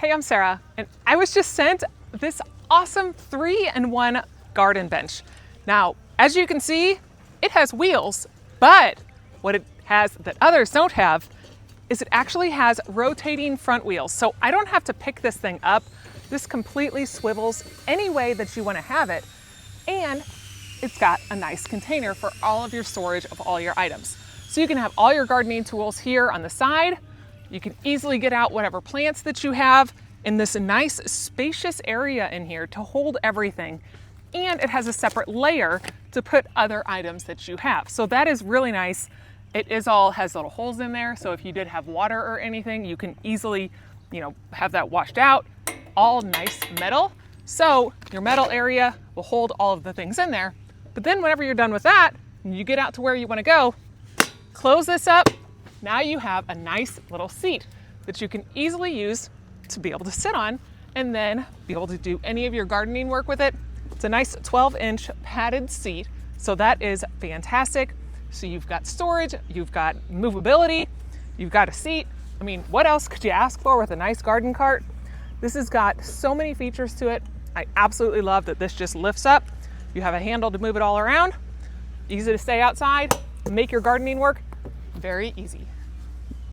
Hey, I'm Sarah, and I was just sent this awesome 3-in-1 garden bench. Now, as you can see, it has wheels, but what it has that others don't have is it actually has rotating front wheels. So I don't have to pick this thing up. This completely swivels any way that you want to have it. And it's got a nice container for all of your storage of all your items. So you can have all your gardening tools here on the side. You can easily get out whatever plants that you have in this nice spacious area in here to hold everything. And it has a separate layer to put other items that you have. So that is really nice. It has little holes in there. So if you did have water or anything, you can easily, have that washed out. All nice metal. So your metal area will hold all of the things in there. But then whenever you're done with that, and you get out to where you want to go, close this up. Now you have a nice little seat that you can easily use to be able to sit on and then be able to do any of your gardening work with it. It's a nice 12-inch padded seat, so that is fantastic. So you've got storage, you've got movability, you've got a seat. I mean, what else could you ask for with a nice garden cart? This has got so many features to it. I absolutely love that this just lifts up. You have a handle to move it all around. Easy to stay outside, make your gardening work very easy.